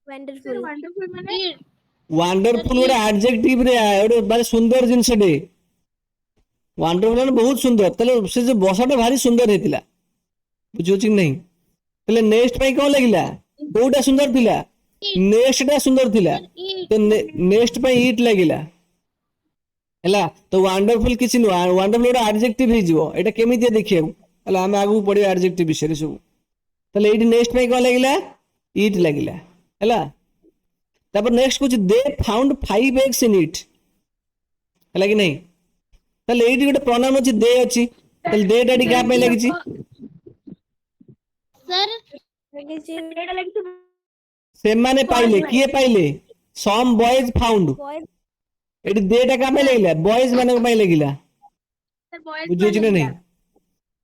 वंडरफुल ୱଣ୍ଡରଫୁଲ ମାନେ ୱାଣ୍ଡରଫୁଲ ଗୋଟେ ଆଡଜେକ୍ଟିଭ ରେ, ଗୋଟେ ମାନେ ସୁନ୍ଦର ଜିନିଷଟେ। ୱାଣ୍ଡରଫୁଲ ମାନେ ବହୁତ ସୁନ୍ଦର। ତାହେଲେ ସେ ଯୋଉ ବସାଟା ଭାରି ସୁନ୍ଦର ହେଇଥିଲା, ବୁଝୁଛି କି ନାହିଁ? ତାହେଲେ ନେକ୍ସଟ ପାଇଁ କଣ ଲାଗିଲା? କୋଉଟା ସୁନ୍ଦର ଥିଲା? ନେକ୍ସଟ ଟା ସୁନ୍ଦର ଥିଲା, ତ ନେକ୍ସଟ ପାଇଁ ଇଟ୍ ଲାଗିଲା, ହେଲା। ତ ୱାଣ୍ଡରଫୁଲ କିଛି ନୁହଁ, ୱାଣ୍ଡରଫୁଲ ଗୋଟେ ଆଡଜେକ୍ଟିଭ ହେଇଯିବ। ଏଇଟା କେମିତି ଦେଖିବାକୁ, ହେଲା ଆମେ ଆଗକୁ ପଢିବା ଆଡଜେକ୍ଟିଭ ବିଷୟରେ ସବୁ। ତାହେଲେ ଏଇଠି ନେକ୍ସଟ ପାଇଁ କଣ ଲାଗିଲା? ଇଟ୍ ଲାଗିଲା, ହେଲା। ତାପରେ ନେକ୍ସଟ କହୁଛି ଦେ ଫାଉଣ୍ଡ 5 eggs in it, ହେଲା କି ନାହିଁ? ତାହେଲେ ଏଇଠି ଗୋଟେ ପ୍ରନାଉନ ଅଛି, ଦେ ଅଛି। ତାହେଲେ ଦେ ଟା ଏଠି କାହା ପାଇଁ ଲାଗିଛି? ସାର୍ लगे जी ଏଇଟା ଲାଗିଛି ସେମାନେ ପାଇଲେ, କିଏ ପାଇଲେ? ସମ୍ ବଏଜ ଫାଉଣ୍ଡ। बॉय ଏଠି ଦେ ଟା କାହା ପାଇଁ ଲାଗିଲା? ବଏଜ ମାନଙ୍କ ପାଇଁ ଲାଗିଲା, ସାର୍ ବଏଜ ବୁଝୁଛି ନା ଲାଗିଲା। ନାହିଁ?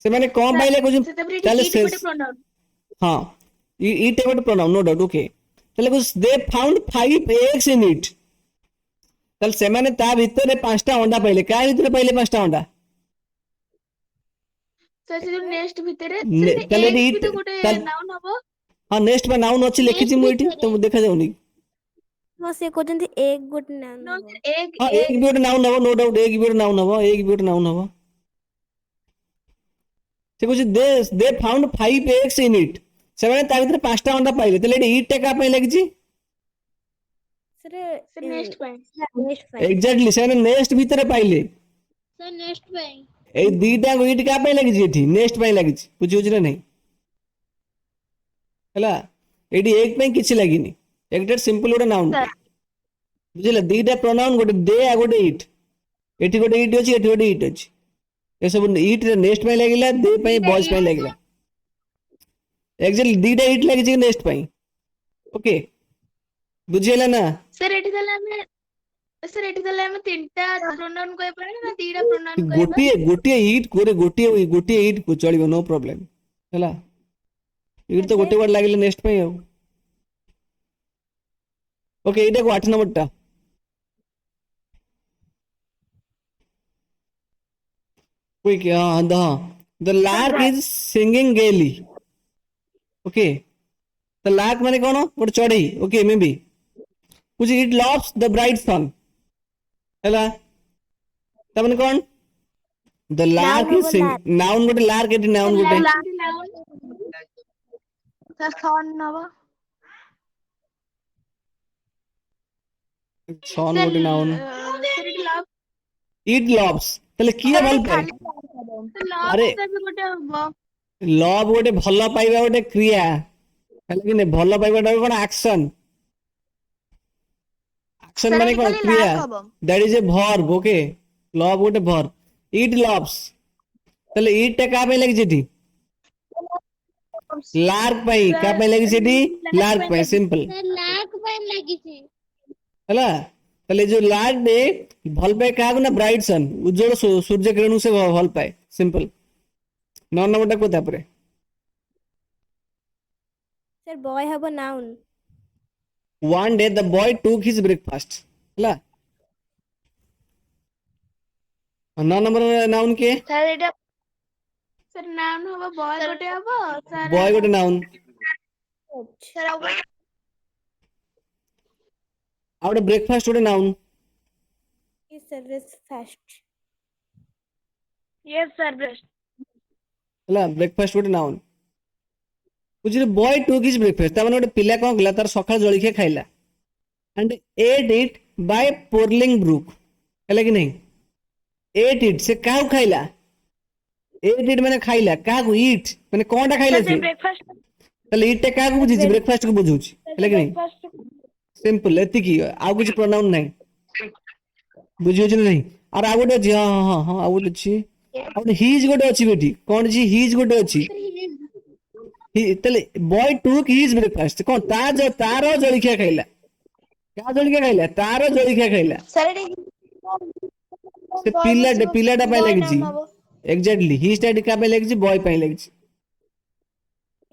ସେମାନେ କଣ ପାଇଲେ କହୁଛନ୍ତି? ସେ ତାପରେ ଏଠି ତାହେଲେ ଇଟ୍ ଗୋଟେ ପ୍ରୋନାଉନ। ହଁ, ଇଟ୍ ଗୋଟେ pronoun, no doubt, okay। ତାହେଲେ ଦେ ଫାଉଣ୍ଡ 5 eggs in it, ତାହେଲେ ସେମାନେ ତା ଭିତରେ 5ଟା ଅଣ୍ଡା ପାଇଲେ। କାହା ଭିତରେ ପାଇଲେ 5ଟା ଅଣ୍ଡା? ସାର୍ ସେ ଯୋଉ ନେକ୍ସଟ ଭିତରେ ତାହେଲେ ଏଗ୍ ଏଠି ବି ତ ଗୋଟେ ନାଉନ ହବ। ହଁ ନେକ୍ସଟ ବା ନାଉନ ଅଛି, ଲେଖିଛି ମୁଁ ଏଇଠି, ତମକୁ ଦେଖାଯାଉନି? हाँ से कहते एक गुड नाउन नो हबो ଏଗ୍ ହଁ ଏଗ୍ ବି ଗୋଟେ ନାଉନ ହବ, ନୋ ଡାଉଟ। ଏଗ୍ ବି ଗୋଟେ ନାଉନ ହବ, ଏଗ୍ ବି ଗୋଟେ ନାଉନ ହବ। ସେ କହୁଛି ଦେ ଫାଉଣ୍ଡ 5 eggs in it, ସେମାନେ ତା ଭିତରେ 5ଟା ଅଣ୍ଡା ପାଇଲେ। ତାହେଲେ ଏଠି ଇଟ୍ ଟା କାହା ପାଇଁ ଲାଗିଛି? सर ସେ ନେକ୍ସଟ ପାଇଁ। नेक्स्ट फाइव ଏକ୍ଜାକ୍ଟଲି, ସେମାନେ ନେକ୍ସଟ ଭିତରେ ପାଇଲେ। ସାର୍ ନେକ୍ସଟ ପାଇଁ। ଏଇ ଦିଟା ଇଟ୍ କାହା ପାଇଁ ଲାଗିଛି? ଏଠି ନେକ୍ସଟ ପାଇଁ ଲାଗିଛି, ବୁଝିହଉଛି ନା ନାହିଁ? ହେଲା, ଏଇଠି ଏଗ୍ ପାଇଁ କିଛି ଲାଗିନି। ଏଗ୍ ସିମ୍ପଲ ଗୋଟେ ନାଉନ, ସାର୍ ବୁଝିଲେ? ଦିଟା ପ୍ରୋନାଉନ, ଗୋଟେ ଦେ ଆଉ ଗୋଟେ ଇଟ୍। ଏଠି ଗୋଟେ ଇଟ୍ ଅଛି, ଏଠି ଗୋଟେ ଇଟ୍ ଅଛି। ए सब इट रे नेक्स्ट पे लागिला दे पे बॉयज पे लागिला एक्चुअली दीटा इट लागि छै नेक्स्ट पे ओके बुझियला ना सर एठी ताले हमें तीनटा प्रोनाउन कहि पारे ना तीटा प्रोनाउन कहि गोटिए गोटिए इट कोरे गोटिए इट को चलिबो नो प्रॉब्लम हैला इट तो गोटे वर्ड लागिला नेक्स्ट पे हो ओके एटा को 8 नंबर टा quick the lark is singing गेली ओके द लार्क माने कोन गोटे चढ़ई ओके मे बी कुछ it loves the bright sun हैला त माने कोन the lark is singing noun गोटे लार्क एटी नाउन गोटे सर सन नवा सन गोटे नाउन सर एठी लव इट लव्स तले किए भल पाए लव अरे सर भी गोटे हबो लव गोटे भल पाइबा गोटे क्रिया हैला कि नै भल पाइबाटा कोन एक्शन एक्शन माने कोन क्रिया that is a verb okay love गोटे वर्ब इट लव्स तले इट टा का पे लागि जेठी लार्क पाई का पे लागि जेठी लार्क पाई सिंपल लाख पाइन लागिछि हैला तले जो लार्क दे भल पाए का ना ब्राइट सन उज्जवल सूर्य किरण से भल पाए सिंपल 9 नंबर टा को तापरे sir boy have a noun one day the boy took his breakfast हैला 9 नंबर नाउन के सर एटा सर नाउन हबो बॉय गोटे हबो सर बॉय गोटे noun sir about breakfast गोटे noun yes sir breakfast yes sir best हैला breakfast गोटे नाउन बुझिले बॉय टुक हिज ब्रेकफास्ट ता माने गोटे पिला कोन गला तार सकाळ जळखिया खाइला एंड एट इट बाय पोरलिंग ब्रुक हैला कि नहीं एट इट से काउ खाइला एट इट माने खाइला कागु इट माने कोनटा खाइला से ब्रेकफास्ट तले इट टा कागु बुझिछि ब्रेकफास्ट को बुझुछि हैला कि नहीं सिंपल एति की आ कुछ प्रोनाउन नहीं बुझियो कि नहीं और आ गोटे जी हां आ गोटे छी आ गोटे हिज गोटे अछि बेटी कोन जी हिज गोटे अछि तले बॉय टुक हिज ब्रेकफास्ट कोन तार जळखिया खाइला का जळखिया खाइला तार जळखिया खाइला सर एटी से पिलाटा पाइ लागिछि एग्जैक्टली ही स्टडी का पाइ लागिछि बॉय पाइ लागिछि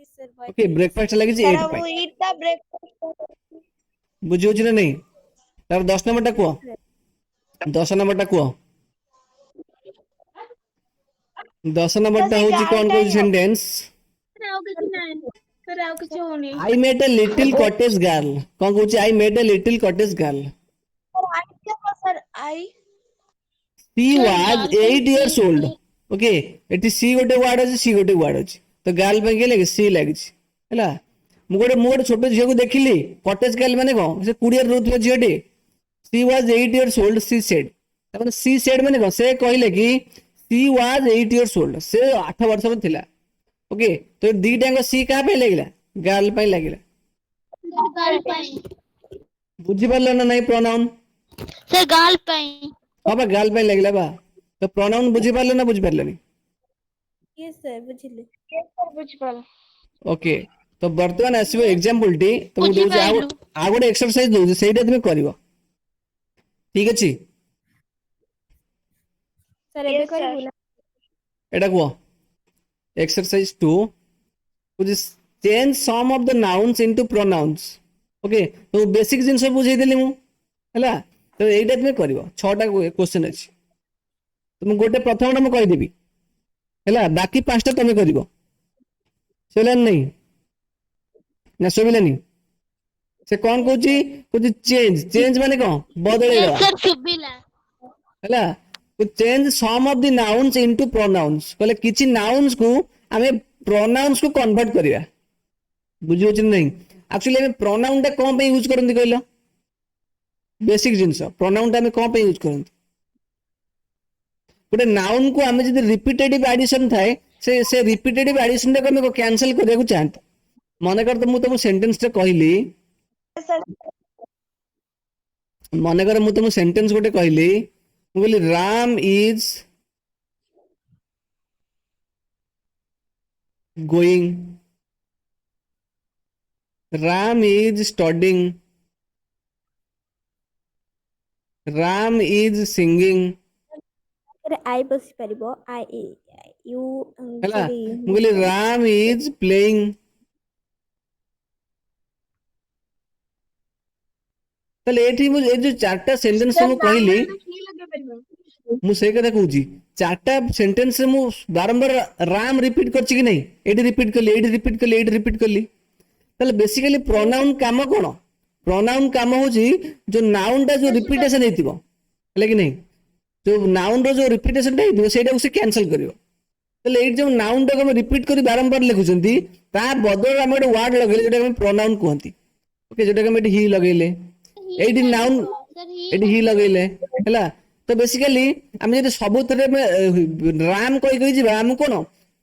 yes sir boy okay breakfast लागिछि सर 8 अब पाइ ईट दा ब्रेकफास्ट बुझियो कि नहीं तार 10 नंबर टा को 10 नंबर टा को 10 नंबर टा होछि कोन कोन सेंटेंस सर आउ किछ नै सर आउ किछ होनी I met a little cottage girl कोन कहछि I met a little cottage girl sir I she was 8 years old okay एटी सी गोटे वर्ड अछि सी गोटे वर्ड अछि तो गर्ल पे के लागे सी लागिछि हैला मु गोटे छोट झियो को देखिली कॉटेज गर्ल माने कोन से कुड़ियर रहउथले झियोटे she was 8 years old she said त माने सी सेड माने कोन से कहले कि सी वाज 8 इयर्स ओल्ड से 8 वर्ष रो थिला ओके तो दीटांग सी का पे लागिला गर्ल पे लागिला गर्ल पाइन बुझि परलो ना नहीं प्रोनाउन सर गर्ल पाइन हां बा गर्ल पे लागिला बा तो प्रोनाउन बुझि परलो ना बुझि परलनी यस सर बुझिले सर बुझ पाल ओके तो वर्तमान आसीबो एग्जांपल टी तो मु दोउ आ गोटे एक्सरसाइज दोउ सेटा तुम करिवो ठीक अछि सर एबे करिबु ना एटा को exercise 2 which is change some of the nouns into pronouns okay तो बेसिक जिंस बुझाई देली मु हैला तो एटा तुम करिवो 6टा क्वेश्चन अछि तुम गोटे प्रथमटा मु कहि देबी हैला बाकी 5टा तुम करिवो सोलन नहीं ना सोबिलानी से कौन कहूची कुछ चेंज माने कौन बदलेगा सर सुबिला हैला कुछ change some of the nouns into pronouns कहले किछि नाउन्स को हमें प्रोनाउंस को कन्वर्ट करिया बुझियो कि नहीं एक्चुअली हमें प्रोनाउन टा कोन पे यूज करंती कहलो बेसिक जिंस प्रोनाउन टा हमें कोन पे यूज करंती गोटे नाउन को हमें जदि रिपीटेटिव एडिशन थाए से रिपीटेटिव एडिशन टा को कैंसिल करया को चाहते मन कर तो मु तुम सेंटेंस टा कहली मन कर मु तुम सेंटेंस गोटे कहली मु कहली Ram is going. Ram is studying. Ram is singing. ଆରେ ଆଇ ବସି ପାରିବ ଆଇ ୟୁ ହେଲା ସରି ମୁଁ କହିଲି Ram is playing. ତାହେଲେ ଏଠି ମୁଁ ଏ ଯୋଉ ଚାରିଟା ସେଣ୍ଟେନ୍ସ ମୁଁ କହିଲି କି ଲଗେଇ ପାରିବ ମୁଁ ସେଇ କଥା କହୁଛି ଚାରିଟା ସେଣ୍ଟେନ୍ସ ରେ ମୁଁ ବାରମ୍ବାର ରାମ ରିପିଟ କରିଛି କି ନାହିଁ ଏଇଠି ରିପିଟ କଲି ଏଇଠି ରିପିଟ କଲି ଏଇଠି ରିପିଟ କଲି ତାହେଲେ ବେସିକାଲି ପ୍ରୋନାଉନ କାମ କଣ ପ୍ରୋନାଉନ କାମ ହଉଛି ଯୋଉ ନାଉନ ଟା ଯୋଉ ରିପିଟେସନ ହେଇଥିବ ହେଲା କି ନାହିଁ ଯୋଉ ନାଉନ ର ଯୋଉ ରିପିଟେସନ ଟା ହେଇଥିବ ସେଇଟାକୁ ସେ କ୍ୟାନସଲ କରିବ ତାହେଲେ ଏଇଠି ଯୋଉ ନାଉନ ଟାକୁ ଆମେ ରିପିଟ କରି ବାରମ୍ବାର ଲେଖୁଛନ୍ତି ତା ବଦଳରେ ଆମେ ଗୋଟେ ୱାର୍ଡ ଲଗେଇଲେ ଯୋଉଟା ଆମେ ପ୍ରୋନାଉନ କୁହନ୍ତି ଓକେ ଯୋଉଟାକି ଆମେ ଏଠି ହି ଲଗେଇଲେ ଏଇଠି ନାଉନ ଏଠି ହି ଲଗେଇଲେ ହେଲା ତ ବେସିକାଲି ଆମେ ଯଦି ସବୁଥିରେ ରାମ କହି କହି ଯିବା ଆମେ କଣ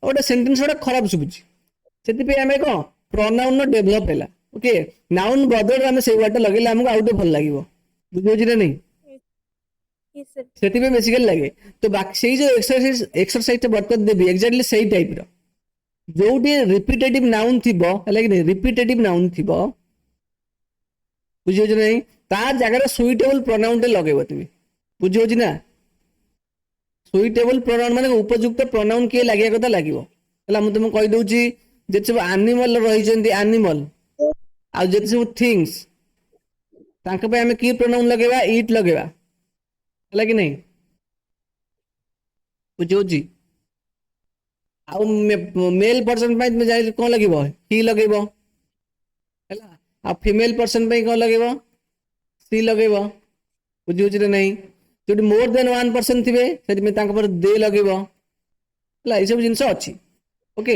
ଗୋଟେ ସେଣ୍ଟେନ୍ସ ଗୋଟେ ଖରାପ ଶୁଭୁଛି ସେଥିପାଇଁ ଆମେ କଣ ପ୍ରୋନାଉନ ର ଡେଭଲପ ହେଲା ଓକେ ନାଉନ ବଦଳରେ ଆମେ ସେଇ ୱାର୍ଡଟା ଲଗେଇଲେ ଆମକୁ ଆଉ ଟିକେ ଭଲ ଲାଗିବ ବୁଝିପାରୁଛି ନା ନାହିଁ ସେଥିପାଇଁ ବେସିକାଲି ଲାଗେ ତ ବାକି ସେଇ ଯୋଉ ଏକ୍ସରସାଇଜ ଟା ବର୍ତ୍ତମାନ ଦେବି ଏକ୍ଜାକ୍ଟଲି ସେଇ ଟାଇପର ଯୋଉଠି ରିପିଟେଟିଭ ନାଉନ ଥିବ ହେଲା କି ନାହିଁ ରିପିଟେଟିଭ ନାଉନ ଥିବ ବୁଝିପାରୁଛି ନା ନାହିଁ ତା ଜାଗାରେ ସୁଇଟେବଲ ପ୍ରୋନାଉନ ଟେ ଲଗେଇବ তুমি ବୁଝିପାରୁଛି ନା ସୁଇଟେବଲ ପ୍ରୋନାଉନ ମାନେ ଉପଯୁକ୍ତ ପ୍ରୋନାଉନ କିଏ ଲାଗିବା କଥା ଲାଗିବ ହେଲା ମୁଁ ତୁମକୁ କହିଦଉଛି ଯେତେ ସବୁ ଆନିମଲ ରହିଛନ୍ତି ଆନିମଲ ଆଉ ଯେତେ ସବୁ ଥିଙ୍ଗସ ତାଙ୍କ ପାଇଁ ଆମେ କି ପ୍ରୋନାଉନ ଲଗେଇବା ଇଟ୍ ଲଗେଇବା ହେଲା କି ନାହିଁ ବୁଝିପାରୁଛି ଆଉ ମେଲ ପର୍ସନ ପାଇଁ ତୁମେ ଜାଣିଛ କଣ ଲାଗିବ ହି ଲଗେଇବ ହେଲା ଆଉ ଫିମେଲ ପର୍ସନ ପାଇଁ କଣ ଲଗେଇବ ସି ଲଗେଇବ ବୁଝିପାରୁଛି ନା ନାହିଁ ଯୋଉଠି ମୋର ଦେନ୍ ୱାନ୍ ପର୍ସନ ଥିବେ ସେଥିପାଇଁ ତାଙ୍କ ପରେ ଦେ ଲଗେଇବ ହେଲା ଏଇସବୁ ଜିନିଷ ଅଛି ଓକେ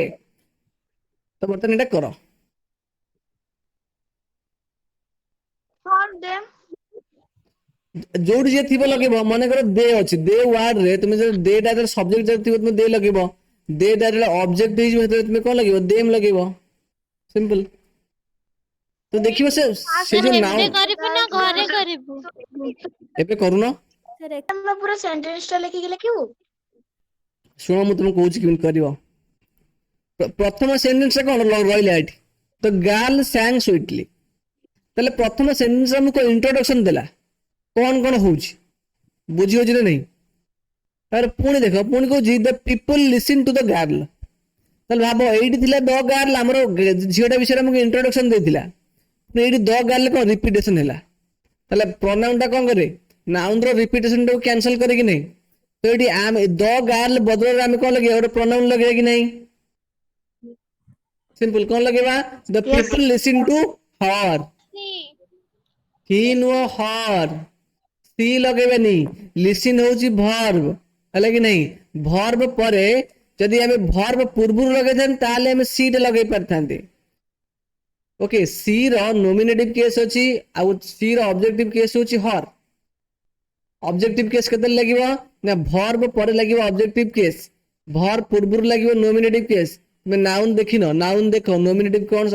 ତ ବର୍ତ୍ତମାନ ଏଇଟା କର For them. ଯୋଉଠି ଯିଏ ଥିବ ଲଗେଇବ ମନେକର ଦେ ଅଛି ଦେ ୱାର୍ଡ ରେ ତୁମେ ଯଦି ଦେ ଟା ସବଜେକ୍ଟ ଥିବ ତୁମେ ଦେ ଲଗେଇବ ଦେ ଟା ଅବଜେକ୍ଟ ହେଇଯିବ ସେତେବେଳେ ତୁମେ କଣ ଲଗେଇବ ଦେମ୍ ଲଗେଇବ ସିମ୍ପଲ ତ ଦେଖିବ ସେ ଯୋଉ ନାଉନ କରିବୁ ନା ଘରେ କରିବୁ ଏବେ କରୁନ ଆମେ ପୁରା ସେଣ୍ଟେନ୍ସ ଟା ଲେଖିକି ଲେଖିବୁ ଶୁଣ ମୁଁ ତୁମକୁ କହୁଛି କେମିତି କରିବ ପ୍ରଥମ ସେଣ୍ଟେନ୍ସ ଟା କଣ ରହିଲା ଏଠି ତ ଗାର୍ଲ ସାଙ୍ଗ ସୁଇଟଲି ତାହେଲେ ପ୍ରଥମ ସେଣ୍ଟେନ୍ସ ଆମକୁ ଇଣ୍ଟ୍ରୋଡକ୍ସନ ଦେଲା କଣ କଣ ହଉଛି ବୁଝିହଉଛି ନା ନାହିଁ ତାପରେ ପୁଣି ଦେଖ ପୁଣି କହୁଛି ଦ ପିପଲ ଲିସନ ଟୁ ଦ ଗାର୍ଲ ତାହେଲେ ଭାବ ଏଇଠି ଥିଲା ଦ ଗାର୍ଲ ଆମର ଝିଅଟା ବିଷୟରେ ଆମକୁ ଇଣ୍ଟ୍ରୋଡକ୍ସନ ଦେଇଥିଲା ଏଇଠି ଦ ଗାର୍ଲ କଣ ରିପିଟେସନ ହେଲା ତାହେଲେ ପ୍ରୋନାଉନ ଟା କଣ କରେ ନାଉନ ର ରିପିଟେସନ ଟାକୁ କ୍ୟାନସଲ କରେ କି ନାହିଁ ତ ଏଠି ଦ ଗାର୍ଲ ବଦଳରେ ଆମେ କଣ ଲଗେଇବା ଗୋଟେ ପ୍ରୋନାଉନ ଲଗେଇବା କି ନାହିଁ ସିମ୍ପଲ କଣ ଲଗେଇବା ଦ ପିପଲ ଲିସନ ଟୁ ହର ହି ନୁହ ହର ସି ଲଗେଇବାନି ଲିସିନ ହଉଛି ଭର୍ବ ହେଲା କି ନାହିଁ ଭର୍ବ ପରେ ଯଦି ଆମେ ଭର୍ବ ପୂର୍ବରୁ ଲଗେଇଥାନ୍ତେ ତାହେଲେ ଆମେ ସି ଟେ ଲଗେଇ ପାରିଥାନ୍ତେ ଓକେ ସି ର ନୋମିନେଟିଭ କେସ୍ ଅଛି ଆଉ ସି ର ଅବଜେକ୍ଟିଭ କେସ୍ ହଉଛି ହର ଅବଜେକ୍ଟିଭ କେସ୍ କେତେବେଳେ ଲାଗିବ ନା ଭର୍ବ ପରେ ଲାଗିବ ଅବଜେକ୍ଟିଭ କେସ୍ ଭର୍ବ ପୂର୍ବରୁ ଲାଗିବ ନୋମିନେଟିଭ କେସ୍ ତୁମେ ନାଉନ ଦେଖିନ ନାଉନ ଦେଖ ନୋମିନେଟିଭ କଣ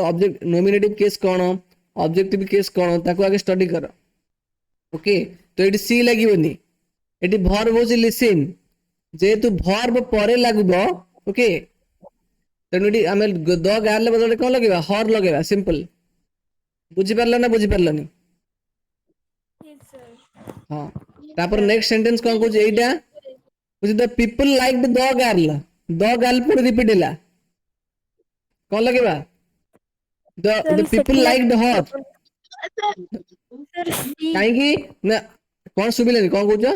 ନୋମିନେଟିଭ କେସ୍ କଣ ଅବଜେକ୍ଟିଭ କେସ୍ କଣ ତାକୁ ଆଗେ ଷ୍ଟଡି କର ଓକେ ତ ଏଠି ସି ଲାଗିବନି ଏଠି ଭର୍ବ ହଉଛି ଲିସିନ ଯେହେତୁ ଭର୍ବ ପରେ ଲାଗିବ ଓକେ ତେଣୁ ଏଠି ଆମେ ଦ ଗାର୍ଲ ବଦଳରେ କଣ ଲଗେଇବା ହର ଲଗେଇବା ସିମ୍ପଲ ବୁଝିପାରିଲ ନା ବୁଝିପାରିଲନି ହଁ ତାପରେ ନେକ୍ସଟ ସେଣ୍ଟେନ୍ସ କଣ କହୁଛି ଏଇଟା କହୁଛି ଦ ପିପଲ ଲାଇକ୍ ଦ ଗାର୍ଲ ପୁଣି ରିପିଟ ହେଲା କଣ ଲଗେଇବା ଦ ପିପଲ ଲାଇକ୍ ଦ ହର କାହିଁକି ନା କଣ ଶୁଭିଲାନି କଣ କହୁଛ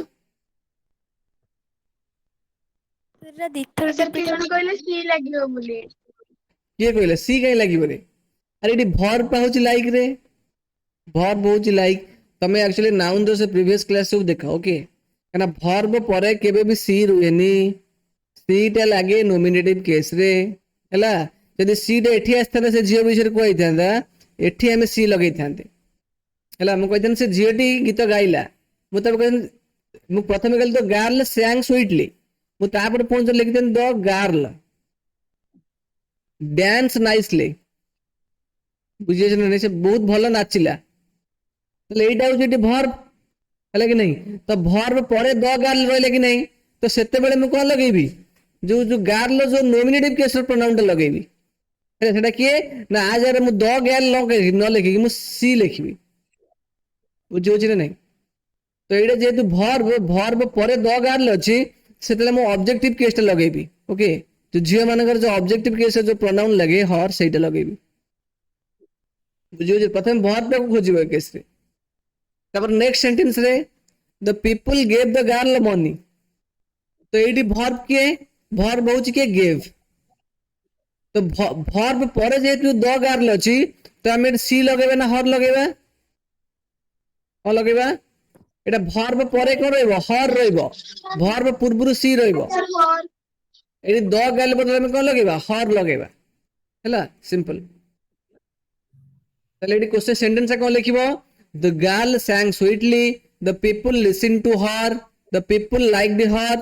ସାର୍ କିଏ ଜଣେ କହିଲେ ସି ଲାଗିବ ବୋଲି କିଏ କହିଲା ସି କାହିଁ ଲାଗିବନି ଆରେ ଏଠି ଭର୍ବ ହଉଛି ଲାଇକ ରେ ଭର୍ବ ହଉଛି ଲାଇକ ତମେ ଆକ୍ଚୁଆଲି ନାଉନ ର ସେ ପ୍ରିଭିୟସ କ୍ଲାସ ସବୁ ଦେଖ ଓକେ କାହିଁକିନା ଭର୍ବ ପରେ କେବେ ବି ସି ରୁହେନି ସି ଟା ଲାଗେ ନୋମିନେଟିଭ କେସ୍ ରେ ହେଲା ଯଦି ସି ଟା ଏଠି ଆସିଥାନ୍ତା ସେ ଝିଅ ବିଷୟରେ କୁହାଯାଇଥାନ୍ତା ଏଠି ଆମେ ସି ଲଗେଇଥାନ୍ତେ ହେଲା ମୁଁ କହିଥାନ୍ତି ସେ ଝିଅଟି ଗୀତ ଗାଇଲା ମୁଁ ତାକୁ କହିଥାନ୍ତି ମୁଁ ପ୍ରଥମେ କହିଲି ତ ଗାର୍ଲ ସାଙ୍ଗ ସୁଇଟଲି ମୁଁ ତାପରେ ପୁଣି ଲେଖିଥାନ୍ତି ଦ ଗାର୍ଲ ଡ୍ୟାନ୍ସ ନାଇସଲି ବୁଝିପାରୁଛ ନା ସେ ବହୁତ ଭଲ ନାଚିଲା ତାହେଲେ ଏଇଟା ହଉଛି ଏଠି ଭର୍ବ ହେଲା କି ନାହିଁ ତ ଭର୍ବ ପରେ ଦ ଗାର୍ଲ ରହିଲା କି ନାହିଁ ତ ସେତେବେଳେ ମୁଁ କଣ ଲଗେଇବି ଯୋଉ ଗାର୍ଲ ଯୋଉ ନୋମିନେଟିଭ କେସ୍ ର ପ୍ରୋନାଉନ ଟା ଲଗେଇବି সেটা কিଏ ନା ଆ ଜାଗାରେ ମୁଁ ଦ ଗ୍ୟାଲ ନ ଲେଖିକି ମୁଁ ସି ଲେଖିବି ବୁଝି ହଉଛି ନା ନାଇଁ ତ ଏଇଟା ଯେହେତୁ ଭର୍ବ ପରେ ଦ ଗାର୍ଲ ଅଛି ସେତେବେଳେ ମୁଁ ଅବଜେକ୍ଟିଭ କେସ୍ ଟା ଲଗେଇବି ଓକେ ତ ଝିଅ ମାନଙ୍କର ଯୋଉ ଅବଜେକ୍ଟିଭ କେସ୍ ଯୋଉ ପ୍ରୋନାଉନ ଲାଗେ ହର ସେଇଟା ଲଗେଇବି ବୁଝି ହଉଛି ପ୍ରଥମେ ଭର୍ବ ଟାକୁ ଖୋଜିବ ଏ କେସ୍ ରେ ତାପରେ ନେକ୍ସଟ ସେଣ୍ଟେନ୍ସ ରେ the people gave the girl money ତ ଏଇଠି ଭର୍ବ କିଏ ଭର୍ବ ହଉଛି କିଏ ଗେଭ୍ तो भर्ब पर जेहेतु द गार्ल अछि तो हम एट सी लगेबा ना हर लगेबा कौन लगेबा एटा भर्ब पर कोन रहइबो हर रहइबो भर्ब पूर्वरु सी रहइबो एटी द गार्ल बदले में कोन लगेबा हर लगेबा हैला सिंपल ताले एटी क्वेश्चन सेंटेंस कोन लिखिबो the girl sang sweetly the people listened to her the people liked her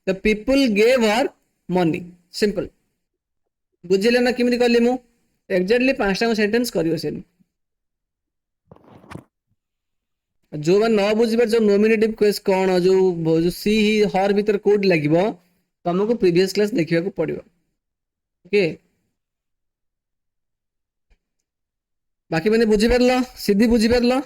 the people gave her money simple बुझिले ना किमिति कहली मु एक्जेक्टली 5टा सेंटेंस करियो से जो मन न बुझी पर जो नोमिनेटिव क्वेश्चन कोन जो सी ही हर भीतर कोड लागिबो तुमको प्रीवियस क्लास देखिबा को पड़िबो ओके बाकी माने बुझी परलो सिद्धि बुझी परलो